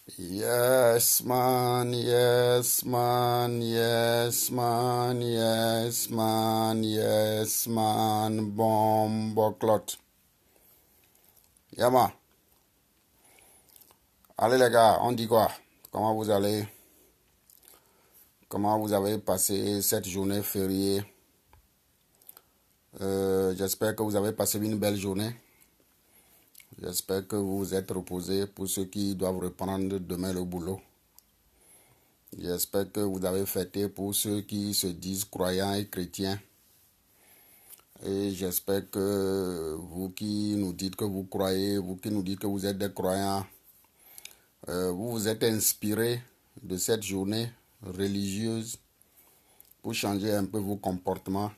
Yes, man, yes, man, yes, man, yes, man, yes, man, bombe clot. Yama, allez les gars, on dit quoi? Comment vous allez? Comment vous avez passé cette journée fériée? J'espère que vous avez passé une belle journée. J'espère que vous vous êtes reposés pour ceux qui doivent reprendre demain le boulot. J'espère que vous avez fêté pour ceux qui se disent croyants et chrétiens. Et j'espère que vous qui nous dites que vous croyez, vous qui nous dites que vous êtes des croyants, vous vous êtes inspirés de cette journée religieuse pour changer un peu vos comportements,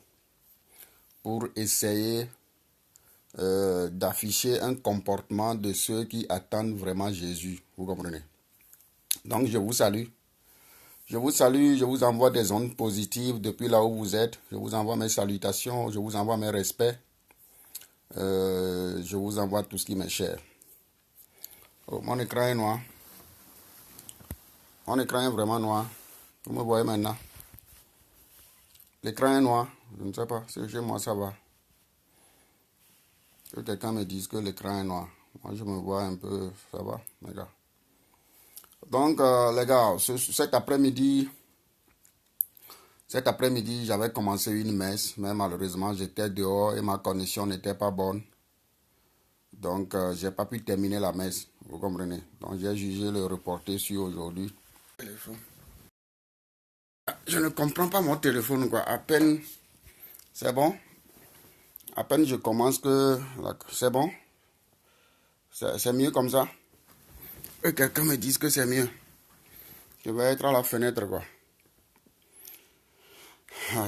pour essayer d'afficher un comportement de ceux qui attendent vraiment Jésus. Vous comprenez? Donc je vous salue. Je vous salue, je vous envoie des ondes positives depuis là où vous êtes. Je vous envoie mes salutations, je vous envoie mes respects. Je vous envoie tout ce qui m'est cher. Oh, mon écran est noir. Mon écran est vraiment noir. Vous me voyez maintenant. L'écran est noir. Je ne sais pas. Si chez moi, ça va. Que quelqu'un me dise que l'écran est noir. Moi, je me vois un peu. Ça va, les gars. Donc, les gars, cet après-midi, j'avais commencé une messe. Mais malheureusement, j'étais dehors et ma connexion n'était pas bonne. Donc, j'ai pas pu terminer la messe. Vous comprenez? Donc, j'ai jugé le reporter sur aujourd'hui. Je ne comprends pas mon téléphone, quoi. À peine, c'est bon. À peine je commence que, c'est bon. C'est mieux comme ça. Que quelqu'un me dise que c'est mieux. Je vais être à la fenêtre, quoi.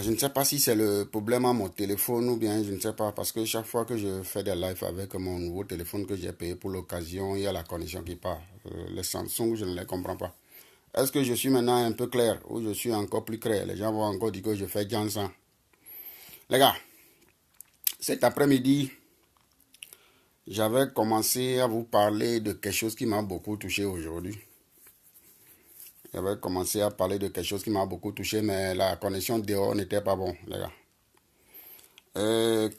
Je ne sais pas si c'est le problème à mon téléphone ou bien, je ne sais pas. Parce que chaque fois que je fais des lives avec mon nouveau téléphone que j'ai payé pour l'occasion, il y a la connexion qui part. Les Samsung, je ne les comprends pas. Est-ce que je suis maintenant un peu clair ou je suis encore plus clair? Les gens vont encore dire que je fais Jansan. Les gars, cet après-midi, j'avais commencé à vous parler de quelque chose qui m'a beaucoup touché aujourd'hui. J'avais commencé à parler de quelque chose qui m'a beaucoup touché, mais la connexion dehors n'était pas bon, les gars.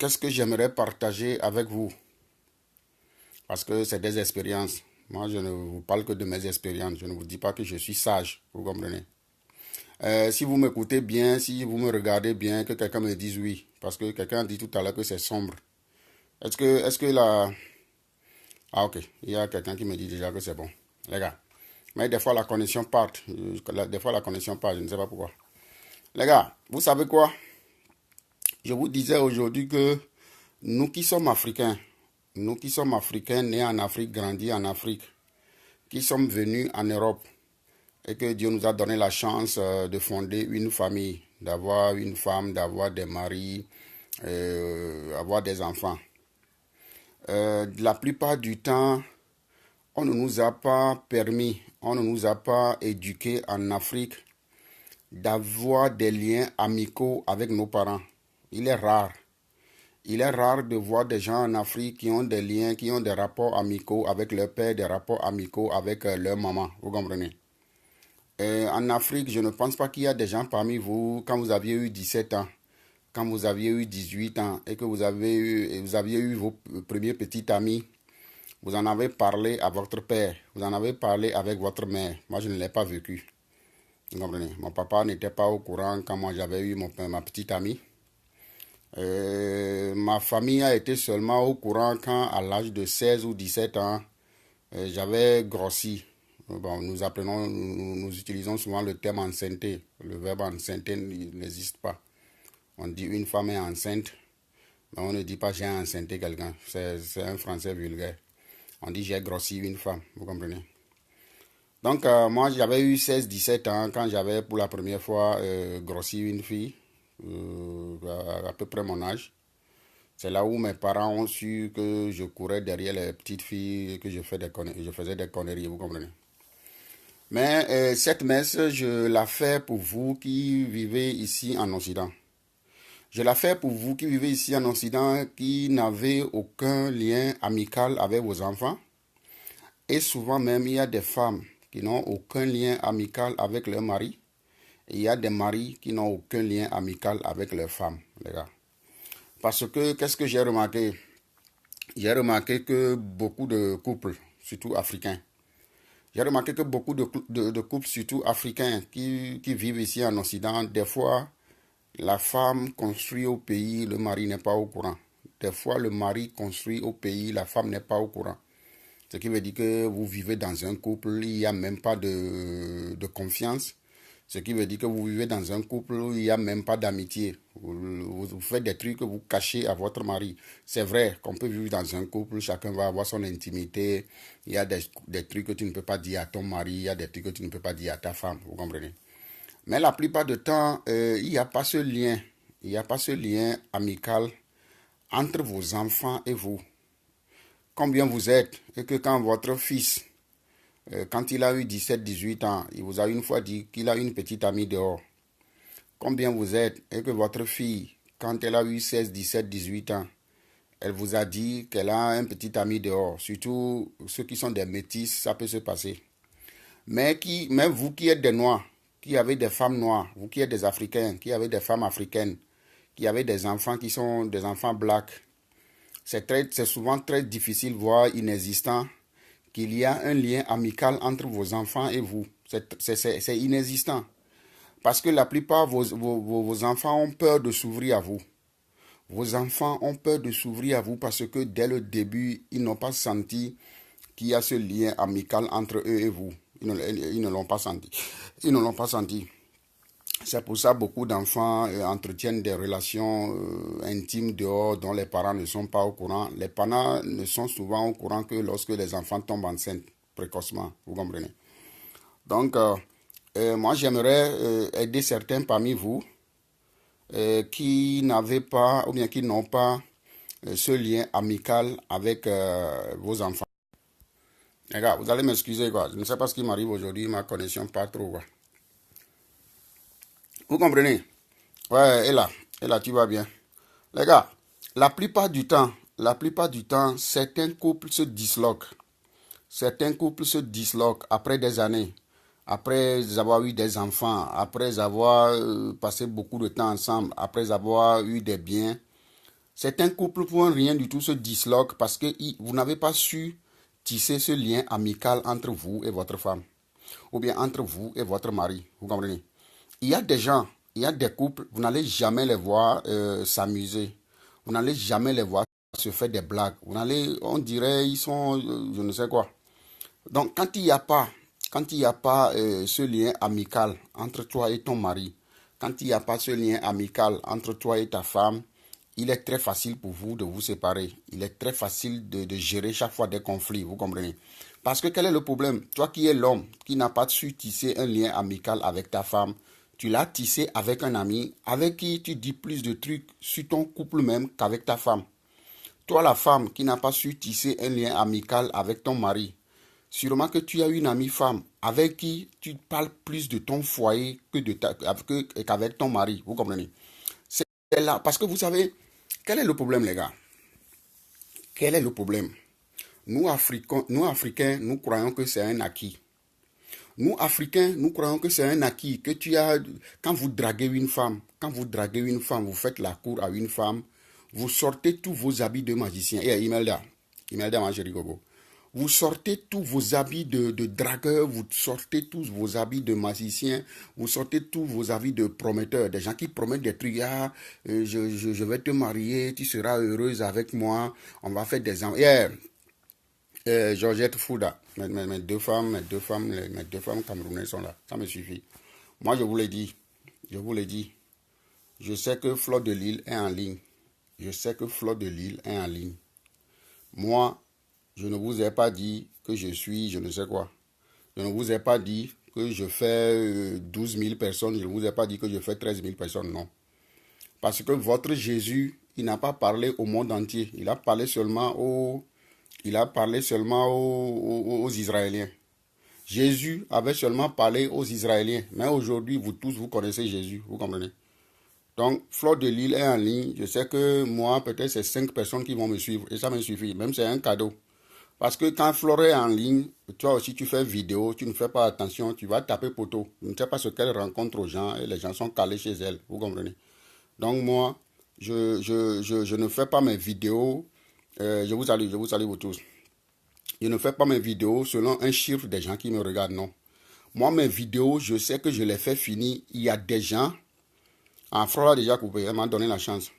Qu'est-ce que j'aimerais partager avec vous? Parce que c'est des expériences. Moi, je ne vous parle que de mes expériences. Je ne vous dis pas que je suis sage, vous comprenez? Si vous m'écoutez bien, si vous me regardez bien, que quelqu'un me dise oui. Parce que quelqu'un a dit tout à l'heure que c'est sombre. Est-ce que la... Ah, ok. Il y a quelqu'un qui me dit déjà que c'est bon. Les gars. Mais des fois, la connexion part. Des fois, la connexion part. Je ne sais pas pourquoi. Les gars, vous savez quoi? Je vous disais aujourd'hui que nous qui sommes africains, nés en Afrique, grandis en Afrique, qui sommes venus en Europe, et que Dieu nous a donné la chance de fonder une famille, d'avoir une femme, d'avoir des maris, avoir des enfants. La plupart du temps, on ne nous a pas permis, on ne nous a pas éduqués en Afrique d'avoir des liens amicaux avec nos parents. Il est rare. Il est rare de voir des gens en Afrique qui ont des liens, qui ont des rapports amicaux avec leur père, des rapports amicaux avec leur maman. Vous comprenez? En Afrique, je ne pense pas qu'il y a des gens parmi vous, quand vous aviez eu 17 ans, quand vous aviez eu 18 ans et que vous aviez eu vos premiers petits amis, vous en avez parlé à votre père, vous en avez parlé avec votre mère. Moi, je ne l'ai pas vécu. Vous comprenez? Mon papa n'était pas au courant quand moi j'avais eu ma petite amie. Ma famille a été seulement au courant quand, à l'âge de 16 ou 17 ans, j'avais grossi. Bon, nous utilisons souvent le terme enceinte. Le verbe enceinte n'existe pas. On dit une femme est enceinte, mais on ne dit pas j'ai enceinté quelqu'un. C'est un français vulgaire. On dit j'ai grossi une femme, vous comprenez? Donc, moi, j'avais eu 16-17 ans quand j'avais pour la première fois grossi une fille, à peu près mon âge. C'est là où mes parents ont su que je courais derrière les petites filles et que je faisais des conneries, vous comprenez? Mais cette messe, je la fais pour vous qui vivez ici en Occident. Je la fais pour vous qui vivez ici en Occident, qui n'avez aucun lien amical avec vos enfants. Et souvent même, il y a des femmes qui n'ont aucun lien amical avec leur mari. Et il y a des maris qui n'ont aucun lien amical avec leurs femmes, les gars. Parce que, qu'est-ce que j'ai remarqué? J'ai remarqué que beaucoup de couples, surtout africains, j'ai remarqué que beaucoup de couples, surtout africains, qui vivent ici en Occident, des fois, la femme construit au pays, le mari n'est pas au courant. Des fois, le mari construit au pays, la femme n'est pas au courant. Ce qui veut dire que vous vivez dans un couple, il n'y a même pas de confiance. Ce qui veut dire que vous vivez dans un couple où il n'y a même pas d'amitié. Vous faites des trucs que vous cachez à votre mari. C'est vrai qu'on peut vivre dans un couple, chacun va avoir son intimité. Il y a des trucs que tu ne peux pas dire à ton mari, il y a des trucs que tu ne peux pas dire à ta femme, vous comprenez? Mais la plupart du temps, il n'y a pas ce lien. Il n'y a pas ce lien amical entre vos enfants et vous. Combien vous êtes et que quand votre fils, quand il a eu 17, 18 ans, il vous a une fois dit qu'il a une petite amie dehors. Combien vous êtes et que votre fille, quand elle a eu 16, 17, 18 ans, elle vous a dit qu'elle a un petit ami dehors. Surtout ceux qui sont des métis, ça peut se passer. Mais vous qui êtes des Noirs, qui avez des femmes noires, vous qui êtes des Africains, qui avez des femmes africaines, qui avez des enfants qui sont des enfants blacks, c'est souvent très difficile, voire inexistant, qu'il y a un lien amical entre vos enfants et vous. C'est inexistant. Parce que la plupart de vos enfants ont peur de s'ouvrir à vous. Vos enfants ont peur de s'ouvrir à vous parce que dès le début, ils n'ont pas senti qu'il y a ce lien amical entre eux et vous. Ils ne l'ont pas senti. Ils ne l'ont pas senti. C'est pour ça que beaucoup d'enfants entretiennent des relations intimes dehors dont les parents ne sont pas au courant. Les parents ne sont souvent au courant que lorsque les enfants tombent enceintes précocement. Vous comprenez? Donc, moi, j'aimerais aider certains parmi vous qui n'avaient pas ou bien qui n'ont pas ce lien amical avec vos enfants. Les gars, vous allez m'excuser, quoi. Je ne sais pas ce qui m'arrive aujourd'hui, ma connexion pas trop, quoi. Vous comprenez? Ouais, et là, tu vas bien. Les gars, la plupart du temps, certains couples se disloquent. Certains couples se disloquent après des années, après avoir eu des enfants, après avoir passé beaucoup de temps ensemble, après avoir eu des biens. Certains couples pour un rien du tout se disloquent parce que vous n'avez pas su tisser ce lien amical entre vous et votre femme, ou bien entre vous et votre mari. Vous comprenez? Il y a des gens, il y a des couples, vous n'allez jamais les voir s'amuser. Vous n'allez jamais les voir se faire des blagues. On dirait, ils sont, je ne sais quoi. Donc, quand il n'y a pas ce lien amical entre toi et ton mari, quand il n'y a pas ce lien amical entre toi et ta femme, il est très facile pour vous de vous séparer. Il est très facile de gérer chaque fois des conflits, vous comprenez? Parce que quel est le problème? Toi qui es l'homme, qui n'a pas su tisser un lien amical avec ta femme, tu l'as tissé avec un ami, avec qui tu dis plus de trucs sur ton couple même qu'avec ta femme. Toi, la femme qui n'a pas su tisser un lien amical avec ton mari, sûrement que tu as une amie femme avec qui tu parles plus de ton foyer qu'avec ton mari. Vous comprenez? C'est là. Parce que vous savez, quel est le problème, les gars? Quel est le problème? Africains, nous croyons que c'est un acquis. Nous, Africains, nous croyons que c'est un acquis. Que tu as, quand vous draguez une femme, vous faites la cour à une femme, vous sortez tous vos habits de magicien. Et Imelda, ma chérie Gogo. Vous sortez tous vos habits de dragueur, vous sortez tous vos habits de magicien, vous sortez tous vos habits de prometteurs, des gens qui promettent des trucs. Ah, je vais te marier, tu seras heureuse avec moi, on va faire des enfants. Yeah. Georgette Fouda, mes deux femmes camerounaises sont là, ça me suffit. Moi, je vous l'ai dit, je sais que Fleur de Lille est en ligne. Moi, je ne vous ai pas dit que je suis, je ne sais quoi. Je ne vous ai pas dit que je fais 12 000 personnes. Je ne vous ai pas dit que je fais 13 000 personnes, non. Parce que votre Jésus, il n'a pas parlé au monde entier. Il a parlé seulement aux Israéliens. Jésus avait seulement parlé aux Israéliens. Mais aujourd'hui, vous tous, vous connaissez Jésus. Vous comprenez? Donc, Fleur de Lille est en ligne. Je sais que moi, peut-être c'est 5 personnes qui vont me suivre. Et ça me suffit. Même c'est un cadeau. Parce que quand Flore est en ligne, toi aussi tu fais vidéo, tu ne fais pas attention, tu vas taper poteau. Je ne sais pas ce qu'elle rencontre aux gens et les gens sont calés chez elle, vous comprenez? Donc moi, je ne fais pas mes vidéos, je vous salue vous tous. Je ne fais pas mes vidéos selon un chiffre des gens qui me regardent, non. Moi, mes vidéos, je sais que je les fais finir. Il y a des gens, Flore a déjà coupé, elle m'a donné la chance.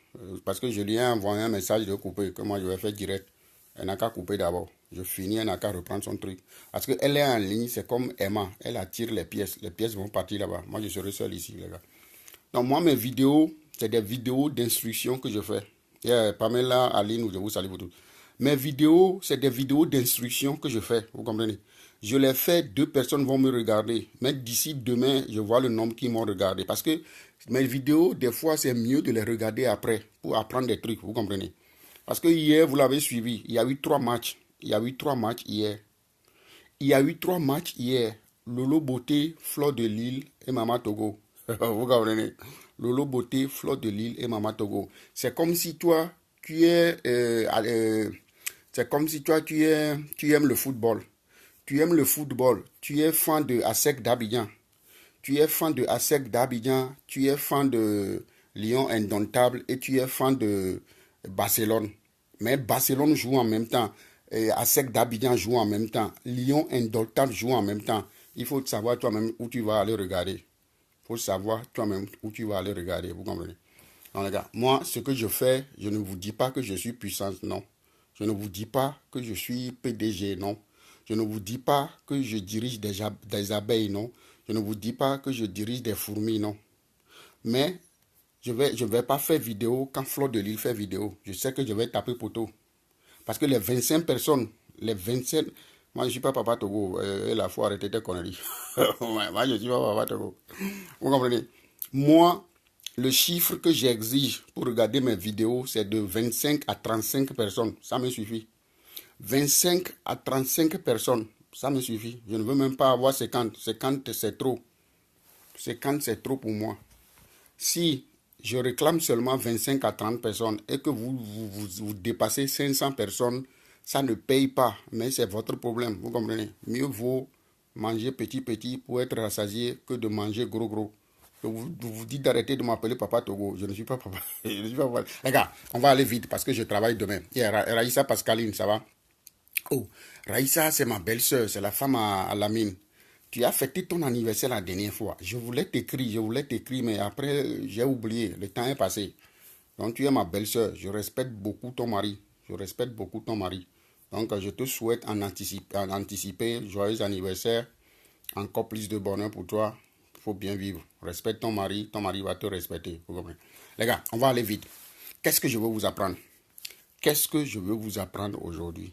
Parce que je lui ai envoyé un message de couper, que moi je vais faire direct. Elle n'a qu'à couper d'abord. Je finis, elle n'a qu'à reprendre son truc. Parce qu'elle est en ligne, c'est comme Emma. Elle attire les pièces. Les pièces vont partir là-bas. Moi, je serai seul ici, les gars. Donc, moi, mes vidéos, c'est des vidéos d'instruction que je fais. Pamela, Aline, je vous salue vous tous. Mes vidéos, c'est des vidéos d'instruction que je fais. Vous comprenez? Je les fais, 2 personnes vont me regarder. Mais d'ici demain, je vois le nombre qui m'ont regardé. Parce que mes vidéos, des fois, c'est mieux de les regarder après pour apprendre des trucs. Vous comprenez? Parce que hier, vous l'avez suivi, il y a eu 3 matchs. Il y a eu 3 matchs hier. Il y a eu 3 matchs hier. Lolo Beauté, Fleur de Lille et Mama Togo. Vous comprenez? Lolo Beauté, Fleur de Lille et Mama Togo. C'est comme si toi, tu es... c'est comme si toi, tu aimes le football. Tu aimes le football. Tu es fan de ASEC d'Abidjan. Tu es fan de ASEC d'Abidjan. Tu es fan de Lyon Indomptable. Et tu es fan de Barcelone. Mais Barcelone joue en même temps. ASEC d'Abidjan joue en même temps. Lyon Indomptable joue en même temps. Il faut savoir toi-même où tu vas aller regarder. Il faut savoir toi-même où tu vas aller regarder. Vous comprenez? Non, les gars, moi, ce que je fais, je ne vous dis pas que je suis puissance, non. Je ne vous dis pas que je suis PDG, non. Je ne vous dis pas que je dirige des abeilles, non. Je ne vous dis pas que je dirige des fourmis, non. Mais je vais pas faire vidéo quand Fleur de Lille fait vidéo. Je sais que je vais taper poteau. Parce que les 25 personnes, les 27... Moi, je ne suis pas Papa Togo. Et la faut arrêter tes conneries. Moi, je ne suis pas Papa Togo. Vous comprenez? Moi, le chiffre que j'exige pour regarder mes vidéos, c'est de 25 à 35 personnes. Ça me suffit. 25 à 35 personnes, ça me suffit. Je ne veux même pas avoir 50. 50, c'est trop. 50, c'est trop pour moi. Si je réclame seulement 25 à 30 personnes et que vous dépassez 500 personnes, ça ne paye pas. Mais c'est votre problème, vous comprenez? Mieux vaut manger petit petit pour être rassasié que de manger gros gros. Vous dites d'arrêter de m'appeler Papa Togo. Je ne suis pas Papa. Je ne suis pas Papa. Les gars, on va aller vite parce que je travaille demain. Raïssa Pascaline, ça va? Oh, Raïssa, c'est ma belle-sœur, c'est la femme à Lamine. Tu as fêté ton anniversaire la dernière fois. Je voulais t'écrire, mais après, j'ai oublié. Le temps est passé. Donc, tu es ma belle-sœur. Je respecte beaucoup ton mari. Je respecte beaucoup ton mari. Donc, je te souhaite en anticiper joyeux anniversaire. Encore plus de bonheur pour toi. Il faut bien vivre. Respecte ton mari va te respecter. Vous comprenez? Les gars, on va aller vite. Qu'est-ce que je veux vous apprendre? Qu'est-ce que je veux vous apprendre aujourd'hui?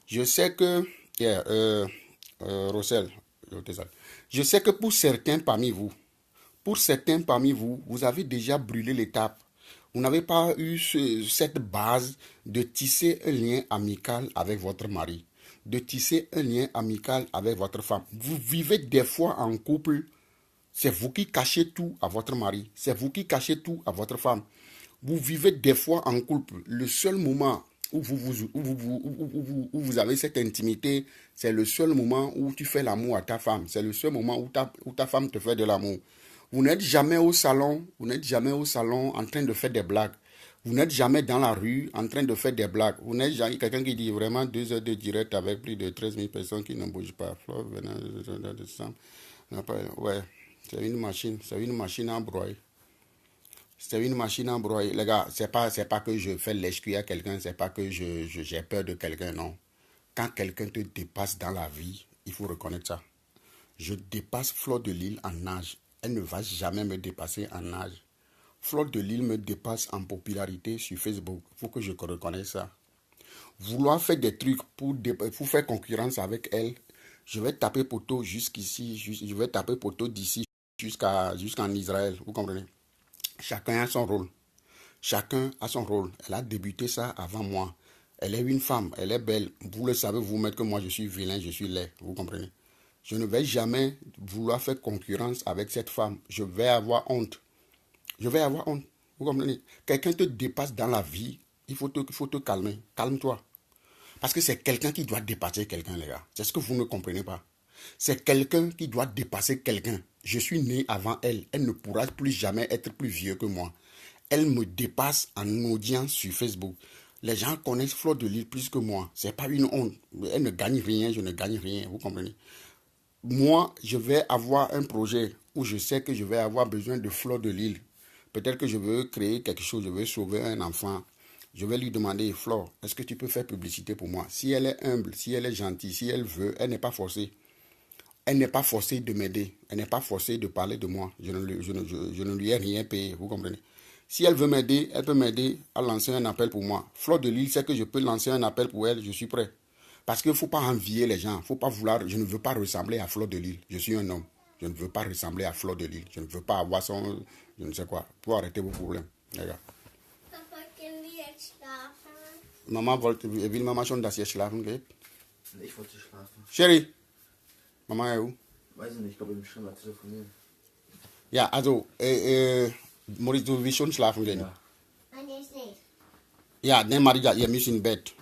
Je sais que, Rossel, je sais que pour certains parmi vous, vous avez déjà brûlé l'étape. Vous n'avez pas eu cette base de tisser un lien amical avec votre mari, de tisser un lien amical avec votre femme. Vous vivez des fois en couple, c'est vous qui cachez tout à votre mari, c'est vous qui cachez tout à votre femme. Vous vivez des fois en couple. Le seul moment où vous avez cette intimité, c'est le seul moment où tu fais l'amour à ta femme. C'est le seul moment où ta femme te fait de l'amour. Vous n'êtes jamais au salon, en train de faire des blagues. Vous n'êtes jamais dans la rue en train de faire des blagues. Vous n'êtes jamais quelqu'un qui dit vraiment 2 heures de direct avec plus de 13 000 personnes qui ne bougent pas. Ouais, c'est une machine à broyer. C'est une machine à broyer. Les gars, c'est pas que je fais l'escuit à quelqu'un, c'est pas que j'ai peur de quelqu'un, non. Quand quelqu'un te dépasse dans la vie, il faut reconnaître ça. Je dépasse Fleur de Lille en âge. Elle ne va jamais me dépasser en âge. Fleur de Lille me dépasse en popularité sur Facebook. Il faut que je reconnaisse ça. Vouloir faire des trucs pour faire concurrence avec elle, je vais taper poteau jusqu'ici, je vais taper poteau d'ici jusqu'en Israël. Vous comprenez? Chacun a son rôle. Chacun a son rôle. Elle a débuté ça avant moi. Elle est une femme, elle est belle. Vous le savez vous-même que moi je suis vilain, je suis laid. Vous comprenez? Je ne vais jamais vouloir faire concurrence avec cette femme. Je vais avoir honte. Je vais avoir honte. Vous comprenez? Quelqu'un te dépasse dans la vie, il faut te calmer. Calme-toi. Parce que c'est quelqu'un qui doit dépasser quelqu'un, les gars. C'est ce que vous ne comprenez pas. C'est quelqu'un qui doit dépasser quelqu'un. Je suis né avant elle. Elle ne pourra plus jamais être plus vieux que moi. Elle me dépasse en audience sur Facebook. Les gens connaissent Fleur de Lys plus que moi. C'est pas une honte. Elle ne gagne rien, je ne gagne rien. Vous comprenez? Moi, je vais avoir un projet où je sais que je vais avoir besoin de Fleur de Lys. Peut-être que je veux créer quelque chose, je veux sauver un enfant. Je vais lui demander, Flore, est-ce que tu peux faire publicité pour moi? Si elle est humble, si elle est gentille, si elle veut, elle n'est pas forcée. Elle n'est pas forcée de m'aider. Elle n'est pas forcée de parler de moi. Je ne lui ai rien payé, vous comprenez? Si elle veut m'aider, elle peut m'aider à lancer un appel pour moi. Fleur de Lys sait que je peux lancer un appel pour elle, je suis prêt. Parce qu'il ne faut pas envier les gens. Faut pas vouloir, je ne veux pas ressembler à Fleur de Lys. Je suis un homme. Je ne veux pas ressembler à Fleur de Lys. Je ne veux pas avoir son... Je ne sais quoi. Pour arrêter vos problèmes. Regarde. Mama will Mama schon, dass ihr schlafen geht? Ich wollte schlafen. Sherry, Mama ist wo? Weiß ich nicht, ich glaube im Zimmer telefonieren. Ja, also, Maurice, du willst schon schlafen gehen? Ja, Ja, ne, Maria, ihr müsst ins Bett.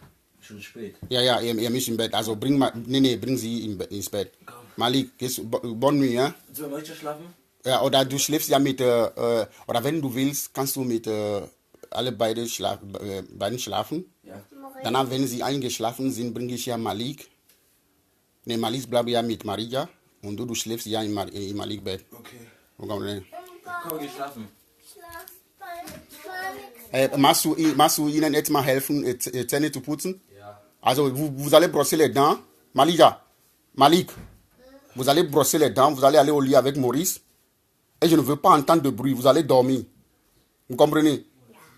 schon spät. Ja, ihr müsst ins Bett. Also, bring sie ins Bett. Komm. Malik, bonne nuit, hein? Sollen wir heute schlafen? Ja, oder du schläfst ja mit, oder wenn du willst, kannst du mit alle beiden schlafen. Ja. Danach, wenn sie eingeschlafen sind, bringe ich ja Malik. Ne, Malik bleibt ja mit Maria. Und du schläfst ja in Malik Bett. Okay. Komm, Geh schlafen. Machst du ihnen jetzt mal helfen, Zähne zu putzen? Ja. Also, vous allez brosser les dents. Malik, vous allez brosser les dents, vous allez aller au lit avec Maurice. Et je ne veux pas entendre de bruit, vous allez dormir. Vous comprenez?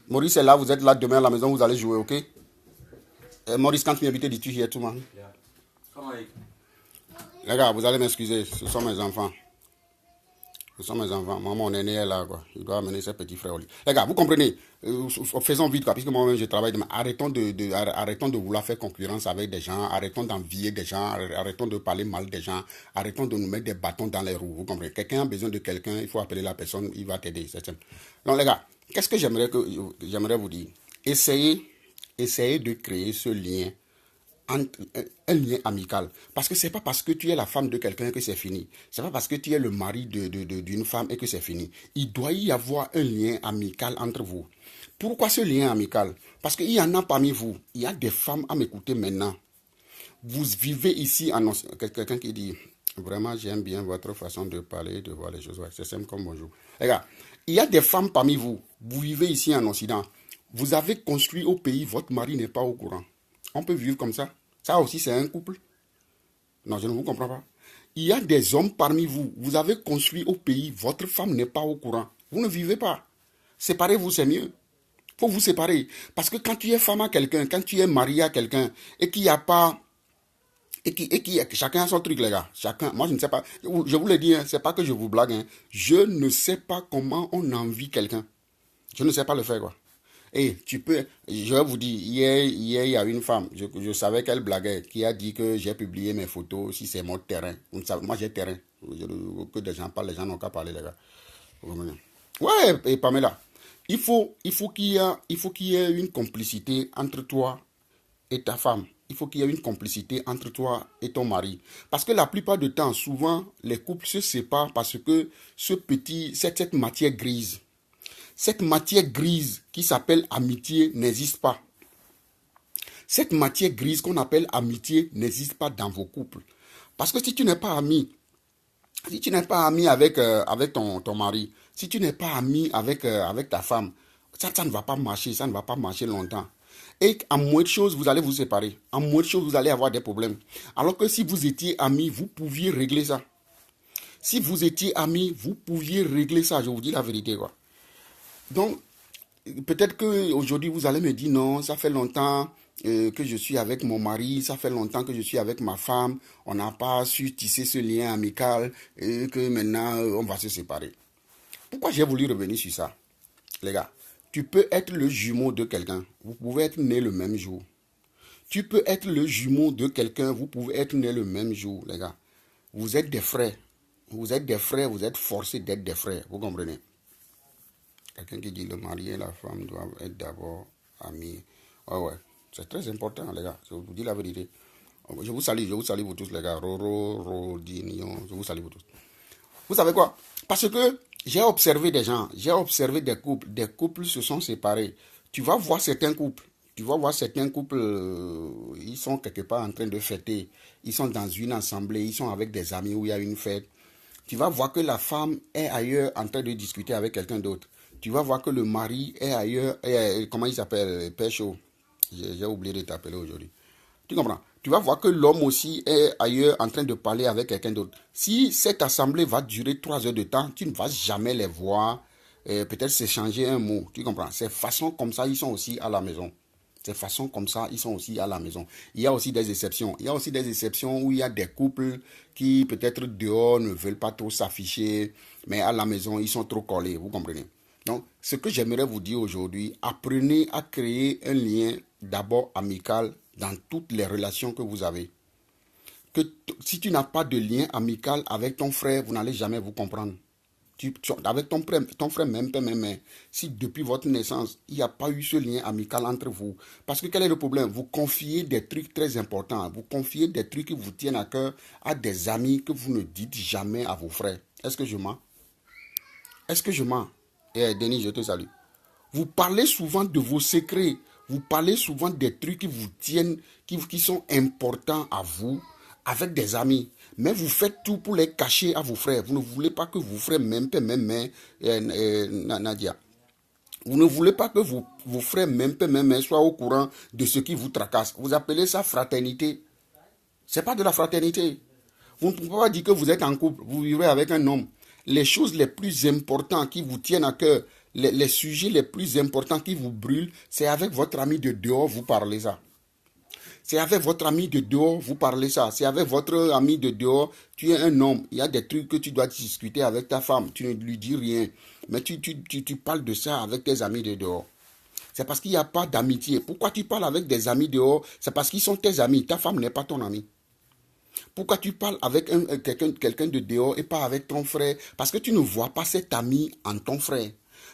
Maurice est là, vous êtes là demain à la maison, vous allez jouer, ok? Maurice, quand tu m'invites, dis-tu hier tout, man? Ja. Komm mal. Les gars, vous allez m'excuser, ce sont mes enfants. Ce sont mes enfants. Moi, mon aîné est là, quoi. Il doit amener ses petits frères au lit. Les gars, vous comprenez? Faisons vite, quoi, puisque moi-même, je travaille demain. Arrêtons de vouloir faire concurrence avec des gens. Arrêtons d'envier des gens. Arrêtons de parler mal des gens. Arrêtons de nous mettre des bâtons dans les roues. Vous comprenez? Quelqu'un a besoin de quelqu'un, il faut appeler la personne, il va t'aider. C'est simple. Donc, les gars, qu'est-ce que j'aimerais vous dire? Essayez de créer ce lien, un lien amical. Parce que c'est pas parce que tu es la femme de quelqu'un que c'est fini. C'est pas parce que tu es le mari d'une femme et que c'est fini. Il doit y avoir un lien amical entre vous. Pourquoi ce lien amical? Parce qu'il y en a parmi vous. Il y a des femmes à m'écouter maintenant. Vous vivez ici en... Quelqu'un qui dit, vraiment j'aime bien votre façon de parler, de voir les choses. Ouais, c'est simple comme bonjour. Les gars, il y a des femmes parmi vous. Vous vivez ici en Occident. Vous avez construit au pays, votre mari n'est pas au courant. On peut vivre comme ça. Ça aussi, c'est un couple. Non, je ne vous comprends pas. Il y a des hommes parmi vous. Vous avez construit au pays. Votre femme n'est pas au courant. Vous ne vivez pas. Séparez-vous, c'est mieux. Il faut vous séparer. Parce que quand tu es femme à quelqu'un, quand tu es marié à quelqu'un, et qu'il n'y a pas... chacun a son truc, les gars. Chacun. Moi, je ne sais pas. Je vous le dis, hein, c'est pas que je vous blague. Hein. Je ne sais pas comment on envie quelqu'un. Je ne sais pas le faire, quoi. Et tu peux, je vais vous dire, hier, il y a une femme, je savais qu'elle blaguait, qui a dit que j'ai publié mes photos, si c'est mon terrain. Moi, j'ai terrain. Que des gens parlent, les gens n'ont qu'à parler, les gars. Ouais, et Pamela, il faut qu'il y ait une complicité entre toi et ta femme. Il faut qu'il y ait une complicité entre toi et ton mari. Parce que la plupart du temps, souvent, les couples se séparent parce que cette matière grise, cette matière grise qui s'appelle amitié n'existe pas. Cette matière grise qu'on appelle amitié n'existe pas dans vos couples. Parce que si tu n'es pas ami, avec ton mari, si tu n'es pas ami avec ta femme, ça ne va pas marcher, ça ne va pas marcher longtemps. Et en moins de choses, vous allez vous séparer. En moins de choses, vous allez avoir des problèmes. Alors que si vous étiez amis, vous pouviez régler ça. Si vous étiez amis, vous pouviez régler ça. Je vous dis la vérité, quoi. Donc, peut-être qu'aujourd'hui, vous allez me dire, non, ça fait longtemps que je suis avec mon mari, ça fait longtemps que je suis avec ma femme, on n'a pas su tisser ce lien amical et que maintenant, on va se séparer. Pourquoi j'ai voulu revenir sur ça? Les gars, tu peux être le jumeau de quelqu'un, vous pouvez être né le même jour. Tu peux être le jumeau de quelqu'un, vous pouvez être né le même jour, les gars. Vous êtes des frères. Vous êtes des frères, vous êtes forcés d'être des frères, vous comprenez? Quelqu'un qui dit le mari et la femme doivent être d'abord amis. Ouais, C'est très important, les gars. Je vous dis la vérité. Je vous salue vous tous, les gars. Roro, Rodinion, je vous salue vous tous. Vous savez quoi? Parce que j'ai observé des gens, j'ai observé des couples se sont séparés. Tu vas voir certains couples, ils sont quelque part en train de fêter, ils sont dans une assemblée, ils sont avec des amis où il y a une fête. Tu vas voir que la femme est ailleurs en train de discuter avec quelqu'un d'autre. Tu vas voir que le mari est ailleurs, comment il s'appelle, Pécho. J'ai oublié de t'appeler aujourd'hui. Tu comprends? Tu vas voir que l'homme aussi est ailleurs en train de parler avec quelqu'un d'autre. Si cette assemblée va durer 3 heures de temps, tu ne vas jamais les voir, peut-être s'échanger un mot. Tu comprends? C'est façon comme ça, ils sont aussi à la maison. C'est façon comme ça, ils sont aussi à la maison. Il y a aussi des exceptions. Il y a aussi des exceptions où il y a des couples qui peut-être dehors ne veulent pas trop s'afficher, mais à la maison, ils sont trop collés. Vous comprenez? Donc, ce que j'aimerais vous dire aujourd'hui, apprenez à créer un lien d'abord amical dans toutes les relations que vous avez. Si tu n'as pas de lien amical avec ton frère, vous n'allez jamais vous comprendre. Avec ton frère même, si depuis votre naissance, il n'y a pas eu ce lien amical entre vous. Parce que quel est le problème? Vous confiez des trucs très importants. Vous confiez des trucs qui vous tiennent à cœur à des amis que vous ne dites jamais à vos frères. Est-ce que je mens? Est-ce que je mens? Denis, je te salue. Vous parlez souvent de vos secrets. Vous parlez souvent des trucs qui vous tiennent, qui sont importants à vous, avec des amis. Mais vous faites tout pour les cacher à vos frères. Vous ne voulez pas que vos frères, Nadia. Vous ne voulez pas que vos frères, soient au courant de ce qui vous tracasse. Vous appelez ça fraternité. Ce n'est pas de la fraternité. Vous ne pouvez pas dire que vous êtes en couple, vous vivez avec un homme. Les choses les plus importantes qui vous tiennent à cœur, les sujets les plus importants qui vous brûlent, c'est avec votre ami de dehors, vous parlez ça. C'est avec votre ami de dehors, vous parlez ça. C'est avec votre ami de dehors, tu es un homme. Il y a des trucs que tu dois discuter avec ta femme. Tu ne lui dis rien. Mais tu parles de ça avec tes amis de dehors. C'est parce qu'il n'y a pas d'amitié. Pourquoi tu parles avec des amis dehors? C'est parce qu'ils sont tes amis. Ta femme n'est pas ton ami. Pourquoi tu parles avec quelqu'un de dehors et pas avec ton frère? Parce que tu ne vois pas cet ami en ton frère.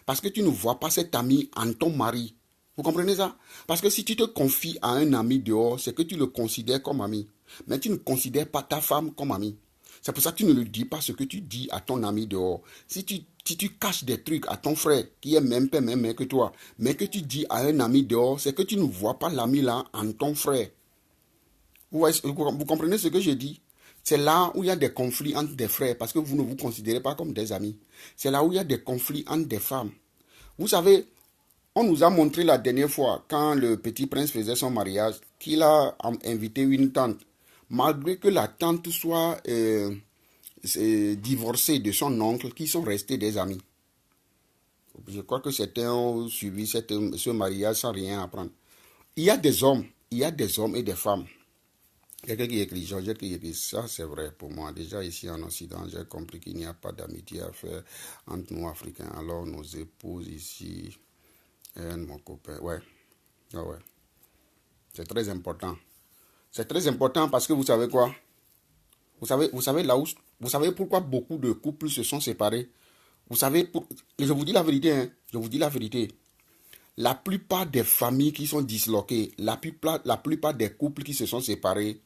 Parce que tu ne vois pas cet ami en ton mari. Vous comprenez ça? Parce que si tu te confies à un ami dehors, c'est que tu le considères comme ami. Mais tu ne considères pas ta femme comme ami. C'est pour ça que tu ne lui dis pas ce que tu dis à ton ami dehors. Si tu caches des trucs à ton frère, qui est même que toi, mais que tu dis à un ami dehors, c'est que tu ne vois pas l'ami là en ton frère. Vous comprenez ce que je dis? C'est là où il y a des conflits entre des frères, parce que vous ne vous considérez pas comme des amis. C'est là où il y a des conflits entre des femmes. Vous savez, on nous a montré la dernière fois, quand le petit prince faisait son mariage, qu'il a invité une tante. Malgré que la tante soit divorcée de son oncle, qui sont restés des amis. Je crois que certains ont suivi ce mariage sans rien apprendre. Il y a des hommes et des femmes. Quelqu'un qui écrit, Georgette qui écrit, ça c'est vrai pour moi. Déjà ici en Occident, j'ai compris qu'il n'y a pas d'amitié à faire entre nous Africains. Alors nos épouses ici, mon copain, ouais. C'est très important. C'est très important parce que vous savez quoi? Vous savez pourquoi beaucoup de couples se sont séparés? Et je vous dis la vérité, hein, je vous dis la vérité. La plupart des familles qui sont disloquées, la plupart des couples qui se sont séparés,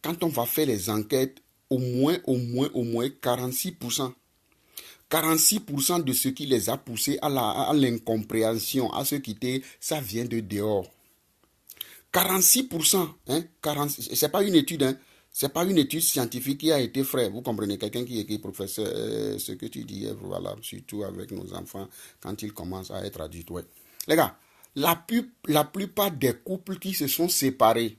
quand on va faire les enquêtes, au moins 46%. 46% de ce qui les a poussés à l'incompréhension, à se quitter, ça vient de dehors. 46%, hein, c'est pas une étude, hein, c'est pas une étude scientifique qui a été faite. Vous comprenez, quelqu'un qui écrit, professeur, ce que tu dis est valable, surtout avec nos enfants, quand ils commencent à être adultes. Ouais. Les gars, la plupart des couples qui se sont séparés,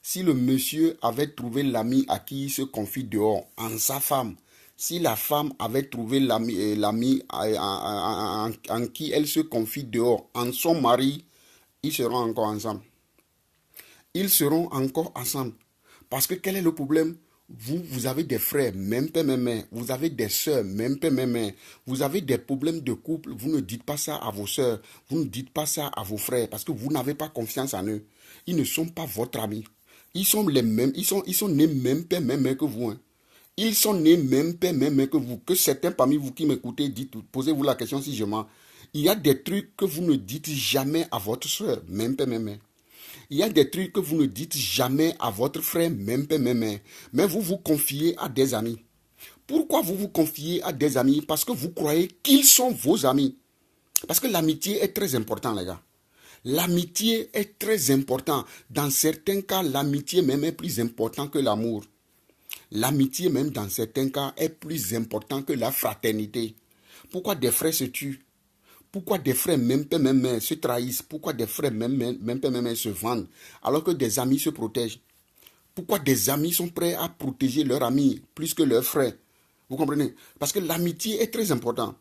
si le monsieur avait trouvé l'ami à qui il se confie dehors, en sa femme, si la femme avait trouvé l'ami en qui elle se confie dehors, en son mari, ils seront encore ensemble. Ils seront encore ensemble. Parce que quel est le problème? Vous avez des frères, même père, même mère. Vous avez des soeurs, même père, même mère. Vous avez des problèmes de couple. Vous ne dites pas ça à vos soeurs. Vous ne dites pas ça à vos frères. Parce que vous n'avez pas confiance en eux. Ils ne sont pas votre ami. Ils sont les mêmes. Ils sont nés même père, même mère que vous. Hein. Ils sont nés même père, même mère que vous. Que certains parmi vous qui m'écoutez, posez-vous la question si je mens. Il y a des trucs que vous ne dites jamais à votre soeur, même pas, même. Il y a des trucs que vous ne dites jamais à votre frère, même pas, même. Mais vous vous confiez à des amis. Pourquoi vous vous confiez à des amis? Parce que vous croyez qu'ils sont vos amis. Parce que l'amitié est très importante, les gars. L'amitié est très importante. Dans certains cas, l'amitié même est plus importante que l'amour. L'amitié même, dans certains cas, est plus importante que la fraternité. Pourquoi des frères se tuent? Pourquoi des frères même se trahissent? Pourquoi des frères même se vendent? Alors que des amis se protègent. Pourquoi des amis sont prêts à protéger leurs amis plus que leurs frères? Vous comprenez? Parce que l'amitié est très importante.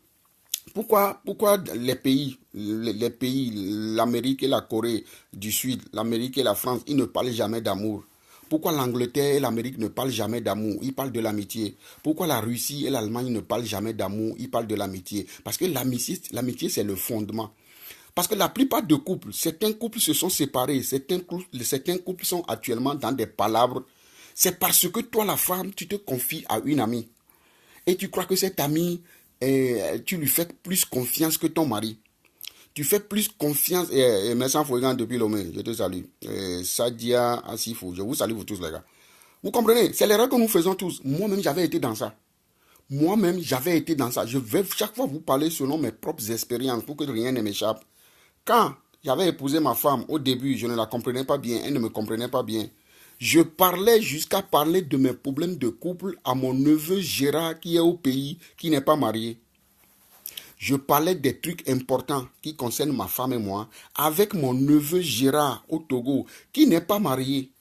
Pourquoi les pays, l'Amérique et la Corée du Sud, l'Amérique et la France, ils ne parlent jamais d'amour? Pourquoi l'Angleterre et l'Amérique ne parlent jamais d'amour? Ils parlent de l'amitié. Pourquoi la Russie et l'Allemagne ne parlent jamais d'amour? Ils parlent de l'amitié. Parce que l'amitié, c'est le fondement. Parce que la plupart de couples, certains couples se sont séparés, certains couples sont actuellement dans des palabres. C'est parce que toi, la femme, tu te confies à une amie. Et tu crois que cette amie, tu lui fais plus confiance que ton mari. Tu fais plus confiance. Merci Fouigan depuis Lomé, je te salue. Sadia Asifou, je vous salue vous tous les gars. Vous comprenez? C'est l'erreur que nous faisons tous. Moi-même, j'avais été dans ça. Je vais chaque fois vous parler selon mes propres expériences pour que rien ne m'échappe. Quand j'avais épousé ma femme, au début, je ne la comprenais pas bien. Elle ne me comprenait pas bien. Je parlais jusqu'à parler de mes problèmes de couple à mon neveu Gérard qui est au pays, qui n'est pas marié. Je parlais des trucs importants qui concernent ma femme et moi avec mon neveu Gérard au Togo, qui n'est pas marié.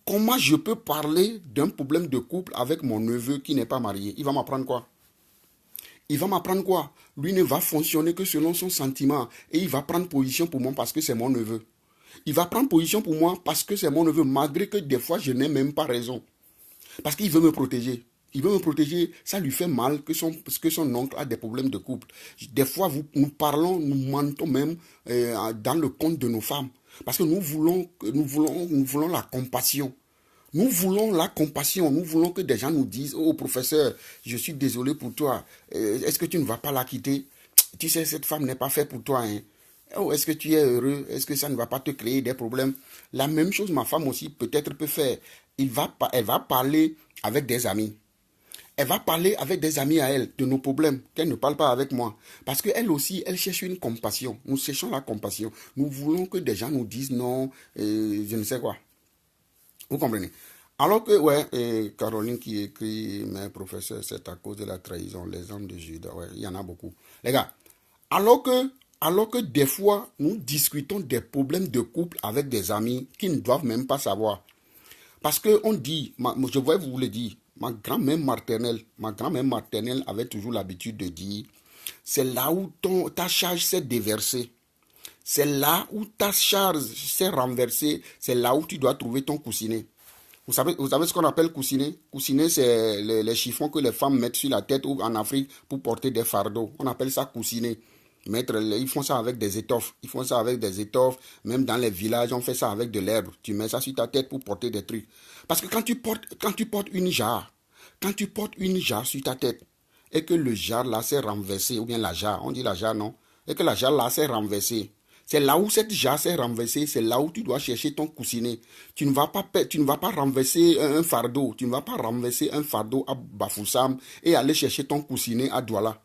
Comment je peux parler d'un problème de couple avec mon neveu qui n'est pas marié? Il va m'apprendre quoi? Lui ne va fonctionner que selon son sentiment et il va prendre position pour moi parce que c'est mon neveu. Il va prendre position pour moi parce que c'est mon neveu, malgré que des fois je n'ai même pas raison. Parce qu'il veut me protéger. Ça lui fait mal que son oncle a des problèmes de couple. Des fois, nous parlons, nous mentons même dans le compte de nos femmes. Parce que nous voulons la compassion. Nous voulons la compassion. Nous voulons que des gens nous disent, oh professeur, je suis désolé pour toi. Est-ce que tu ne vas pas la quitter? Tu sais, cette femme n'est pas faite pour toi. Hein. Oh, est-ce que tu es heureux? Est-ce que ça ne va pas te créer des problèmes? La même chose, ma femme aussi peut-être peut faire. Elle va parler avec des amis. Elle va parler avec des amis à elle de nos problèmes, qu'elle ne parle pas avec moi. Parce qu'elle aussi, elle cherche une compassion. Nous cherchons la compassion. Nous voulons que des gens nous disent non, je ne sais quoi. Vous comprenez? Alors que, Caroline qui écrit, mais professeur, c'est à cause de la trahison, les hommes de Judas. Ouais, il y en a beaucoup. Les gars, alors que des fois, nous discutons des problèmes de couple avec des amis qui ne doivent même pas savoir. Parce qu'on dit, je vais vous le dire, ma grand-mère maternelle avait toujours l'habitude de dire, c'est là où ta charge s'est déversée. C'est là où ta charge s'est renversée. C'est là où tu dois trouver ton coussinet. Vous savez ce qu'on appelle coussinet? Coussinet, c'est les chiffons que les femmes mettent sur la tête ou en Afrique pour porter des fardeaux. On appelle ça coussinet. Ils font ça avec des étoffes. Même dans les villages, on fait ça avec de l'herbe. Tu mets ça sur ta tête pour porter des trucs. Parce que quand tu portes une jarre sur ta tête, et que le jarre là s'est renversé, ou bien la jarre, on dit la jarre, non? Et que la jarre là s'est renversée. C'est là où cette jarre s'est renversée, c'est là où tu dois chercher ton coussinet. Tu ne vas pas renverser un fardeau. Tu ne vas pas renverser un fardeau à Bafoussam et aller chercher ton coussinet à Douala.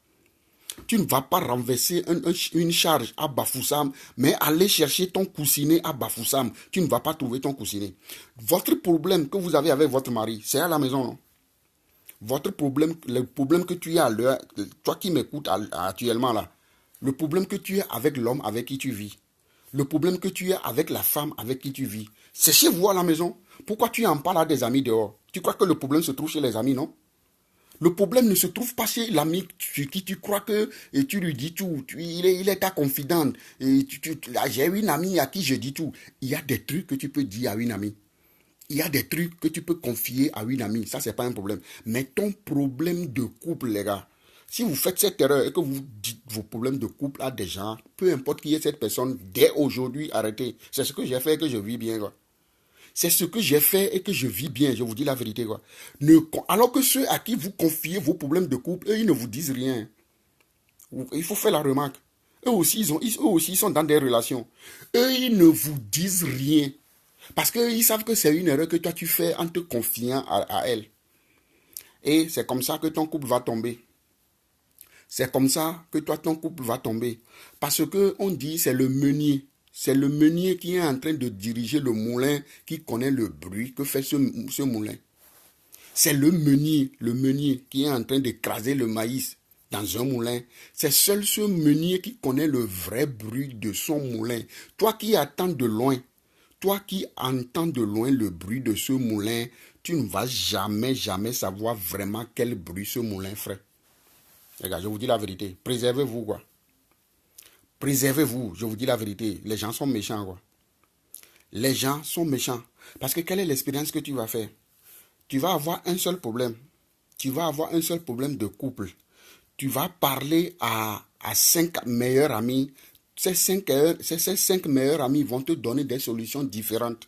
Tu ne vas pas renverser une charge à Bafoussam, mais aller chercher ton coussinet à Bafoussam. Tu ne vas pas trouver ton coussinet. Votre problème que vous avez avec votre mari, c'est à la maison, non? Votre problème, le problème que tu as, toi qui m'écoutes actuellement là, le problème que tu as avec l'homme avec qui tu vis, le problème que tu as avec la femme avec qui tu vis, c'est chez vous à la maison. Pourquoi tu en parles à des amis dehors? Tu crois que le problème se trouve chez les amis, non? Le problème ne se trouve pas chez l'ami qui tu crois que et tu lui dis tout. Il est ta confidente. J'ai une amie à qui je dis tout. Il y a des trucs que tu peux dire à une amie. Il y a des trucs que tu peux confier à une amie. Ça, c'est pas un problème. Mais ton problème de couple, les gars, si vous faites cette erreur et que vous dites vos problèmes de couple à des gens, peu importe qui est cette personne, dès aujourd'hui, arrêtez. C'est ce que j'ai fait et que je vis bien, quoi. C'est ce que j'ai fait et que je vis bien, je vous dis la vérité, quoi. Alors que ceux à qui vous confiez vos problèmes de couple, eux, ils ne vous disent rien. Il faut faire la remarque. Eux aussi, ils sont dans des relations. Eux, ils ne vous disent rien. Parce qu'ils savent que c'est une erreur que toi, tu fais en te confiant à elle. Et c'est comme ça que ton couple va tomber. C'est comme ça que toi, ton couple va tomber. Parce que on dit c'est le meunier. C'est le meunier qui est en train de diriger le moulin, qui connaît le bruit que fait ce moulin. C'est le meunier qui est en train d'écraser le maïs dans un moulin. C'est seul ce meunier qui connaît le vrai bruit de son moulin. Toi qui attends de loin, toi qui entends de loin le bruit de ce moulin, tu ne vas jamais savoir vraiment quel bruit ce moulin ferait. Les gars, je vous dis la vérité. Préservez-vous, quoi. Préservez-vous, je vous dis la vérité. Les gens sont méchants, quoi. Les gens sont méchants. Parce que quelle est l'expérience que tu vas faire? Tu vas avoir un seul problème. Tu vas avoir un seul problème de couple. Tu vas parler à 5 meilleurs amis. Ces 5 meilleurs amis vont te donner des solutions différentes.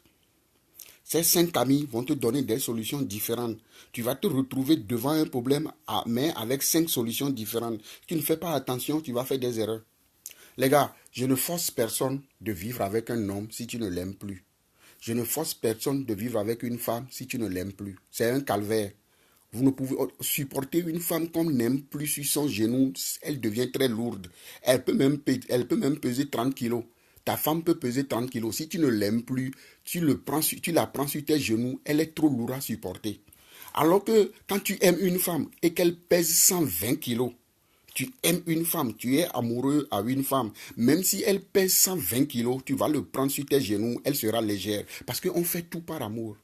Ces 5 amis vont te donner des solutions différentes. Tu vas te retrouver devant un problème, mais avec 5 solutions différentes. Tu ne fais pas attention, tu vas faire des erreurs. Les gars, je ne force personne de vivre avec un homme si tu ne l'aimes plus. Je ne force personne de vivre avec une femme si tu ne l'aimes plus. C'est un calvaire. Vous ne pouvez supporter une femme qu'on n'aime plus sur son genou. Elle devient très lourde. Elle peut même peser 30 kilos. Ta femme peut peser 30 kilos. Si tu ne l'aimes plus, tu la prends sur tes genoux. Elle est trop lourde à supporter. Alors que quand tu aimes une femme et qu'elle pèse 120 kilos, tu aimes une femme, tu es amoureux à une femme. Même si elle pèse 120 kilos, tu vas le prendre sur tes genoux, elle sera légère. Parce qu'on fait tout par amour.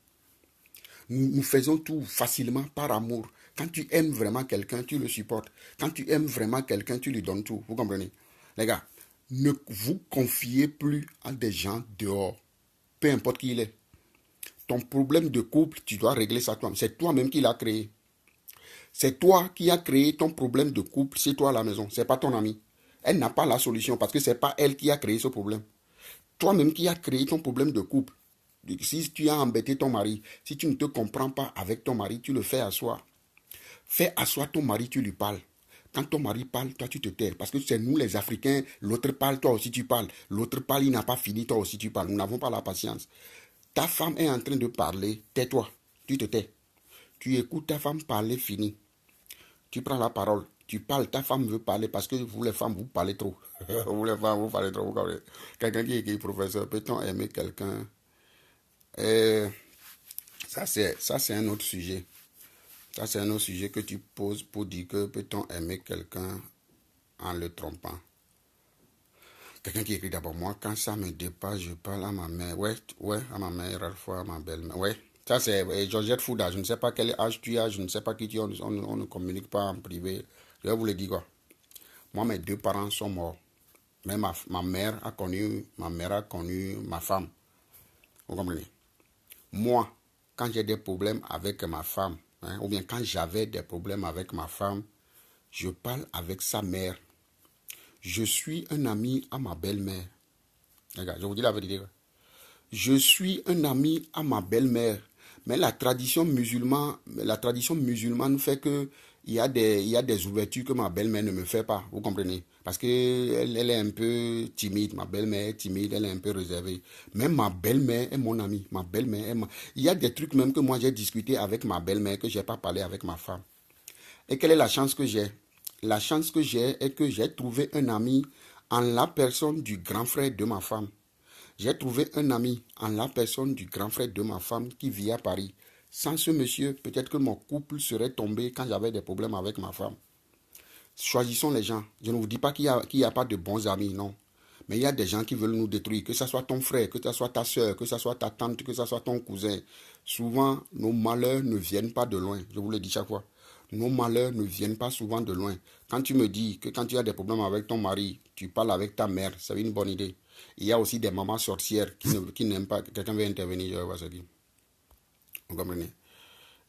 Nous faisons tout facilement par amour. Quand tu aimes vraiment quelqu'un, tu le supportes. Quand tu aimes vraiment quelqu'un, tu lui donnes tout. Vous comprenez? Les gars, ne vous confiez plus à des gens dehors. Peu importe qui il est. Ton problème de couple, tu dois régler ça toi-même. C'est toi-même qui l'as créé. C'est toi qui as créé ton problème de couple, c'est toi à la maison, c'est pas ton ami. Elle n'a pas la solution parce que c'est pas elle qui a créé ce problème. Toi-même qui as créé ton problème de couple. Si tu as embêté ton mari, si tu ne te comprends pas avec ton mari, tu le fais asseoir. Fais asseoir ton mari, tu lui parles. Quand ton mari parle, toi tu te tais. Parce que c'est nous les Africains, l'autre parle, toi aussi tu parles. L'autre parle, il n'a pas fini, toi aussi tu parles. Nous n'avons pas la patience. Ta femme est en train de parler, tais-toi, tu te tais. Tu écoutes ta femme parler, fini. Tu prends la parole, tu parles, ta femme veut parler parce que vous les femmes, vous parlez trop. Vous les femmes, vous parlez trop. Quelqu'un qui est professeur, peut-on aimer quelqu'un? Ça, c'est un autre sujet. Ça, c'est un autre sujet que tu poses pour dire que peut-on aimer quelqu'un en le trompant? Quelqu'un qui écrit d'abord, moi, quand ça me dépasse, je parle à ma mère. Ouais, à ma mère, parfois à ma belle-mère. Ouais, ça c'est Georgette Fouda. Je ne sais pas quel âge tu as, je ne sais pas qui tu es, on ne communique pas en privé. Je vais vous le dire quoi. Moi, mes 2 parents sont morts. Mais ma mère a connu ma femme. Vous comprenez? Moi, quand j'ai des problèmes avec ma femme, ou bien quand j'avais des problèmes avec ma femme, je parle avec sa mère. Je suis un ami à ma belle-mère. Regarde, je vous dis la vérité. Je suis un ami à ma belle-mère. Mais la tradition musulmane fait que il y a des ouvertures que ma belle-mère ne me fait pas. Vous comprenez? Parce qu'elle est un peu timide. Ma belle-mère est timide, elle est un peu réservée. Même ma belle-mère est mon amie. Il y a des trucs même que moi j'ai discuté avec ma belle-mère que je n'ai pas parlé avec ma femme. Et quelle est la chance que j'ai? La chance que j'ai est que j'ai trouvé un ami en la personne du grand frère de ma femme. J'ai trouvé un ami en la personne du grand frère de ma femme qui vit à Paris. Sans ce monsieur, peut-être que mon couple serait tombé quand j'avais des problèmes avec ma femme. Choisissons les gens. Je ne vous dis pas qu'il n'y a pas de bons amis, non. Mais il y a des gens qui veulent nous détruire, que ce soit ton frère, que ce soit ta soeur, que ce soit ta tante, que ce soit ton cousin. Souvent, nos malheurs ne viennent pas de loin. Je vous le dis chaque fois. Nos malheurs ne viennent pas souvent de loin. Quand tu me dis que quand tu as des problèmes avec ton mari, tu parles avec ta mère, c'est une bonne idée. Il y a aussi des mamans sorcières qui n'aiment pas. Quelqu'un veut intervenir, je vais voir ce qu'il dit. Vous comprenez?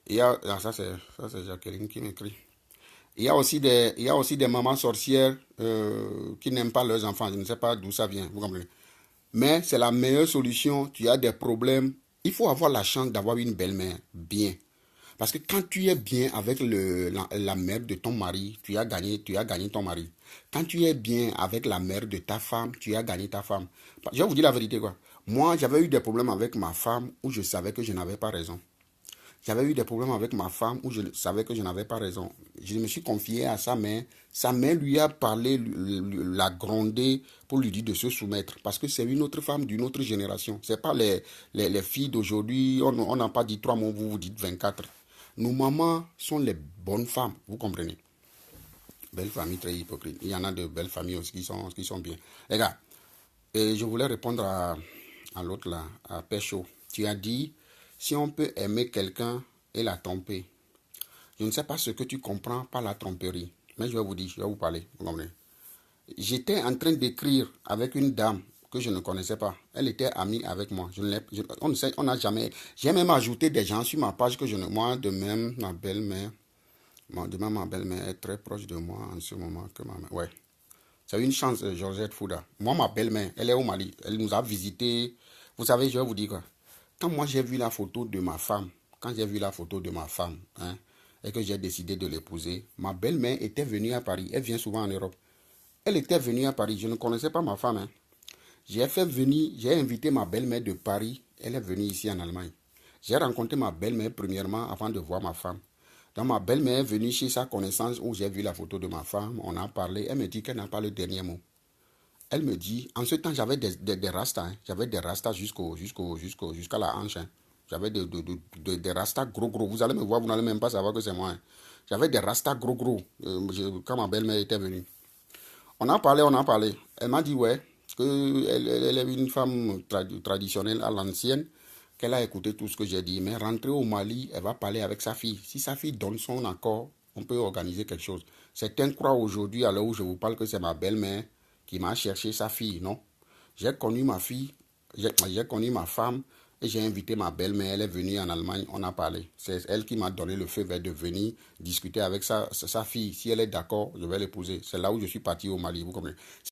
Ça c'est Jacqueline qui m'écrit. Il y a aussi des mamans sorcières qui n'aiment pas leurs enfants. Je ne sais pas d'où ça vient, vous comprenez? Mais c'est la meilleure solution. Tu as des problèmes. Il faut avoir la chance d'avoir une belle-mère bien. Parce que quand tu es bien avec la mère de ton mari, tu as gagné ton mari. Quand tu es bien avec la mère de ta femme, tu as gagné ta femme. Je vais vous dire la vérité, quoi. Moi, j'avais eu des problèmes avec ma femme où je savais que je n'avais pas raison. J'avais eu des problèmes avec ma femme où je savais que je n'avais pas raison. Je me suis confié à sa mère. Sa mère lui a parlé, l'a grondé pour lui dire de se soumettre. Parce que c'est une autre femme d'une autre génération. Ce n'est pas les filles d'aujourd'hui. On n'a pas dit 3 mots, vous vous dites 24. Nos mamans sont les bonnes femmes, vous comprenez. Belle famille très hypocrite. Il y en a de belles familles aussi qui sont bien. Les gars, et je voulais répondre à l'autre là, à Pécho. Tu as dit, si on peut aimer quelqu'un et la tromper, je ne sais pas ce que tu comprends par la tromperie. Mais je vais vous dire, je vais vous parler. Vous comprenez? J'étais en train d'écrire avec une dame que je ne connaissais pas. Elle était amie avec moi. On n'a jamais... J'ai même ajouté des gens sur ma page que je ne... Moi, de même, ma belle-mère... Demain, ma belle-mère est très proche de moi en ce moment que ma mère. Ouais. C'est une chance, Georgette Fouda. Moi, ma belle-mère, elle est au Mali. Elle nous a visité. Vous savez, je vais vous dire quoi. Quand moi, j'ai vu la photo de ma femme, hein, et que j'ai décidé de l'épouser, ma belle-mère était venue à Paris. Elle vient souvent en Europe. Elle était venue à Paris. Je ne connaissais pas ma femme. Hein. J'ai invité ma belle-mère de Paris. Elle est venue ici en Allemagne. J'ai rencontré ma belle-mère premièrement avant de voir ma femme. Donc ma belle-mère est venue chez sa connaissance où j'ai vu la photo de ma femme. On a parlé. Elle me dit qu'elle n'a pas le dernier mot. Elle me dit, en ce temps j'avais des rastas. Hein. J'avais des rastas jusqu'à la hanche. Hein. J'avais des rastas gros. Vous allez me voir, vous n'allez même pas savoir que c'est moi. Hein. J'avais des rastas gros. Quand ma belle-mère était venue. On a parlé. Elle m'a dit, ouais, qu'elle est une femme traditionnelle à l'ancienne, qu'elle a écouté tout ce que j'ai dit. Mais rentrée au Mali, elle va parler avec sa fille. Si sa fille donne son accord, on peut organiser quelque chose. Certains croient aujourd'hui, à l'heure où je vous parle, que c'est ma belle-mère qui m'a cherché sa fille. Non. J'ai connu ma fille, j'ai connu ma femme et j'ai invité ma belle-mère. Elle est venue en Allemagne, on a parlé. C'est elle qui m'a donné le feu vert de venir discuter avec sa fille. Si elle est d'accord, je vais l'épouser. C'est là où je suis parti au Mali, vous comprenez.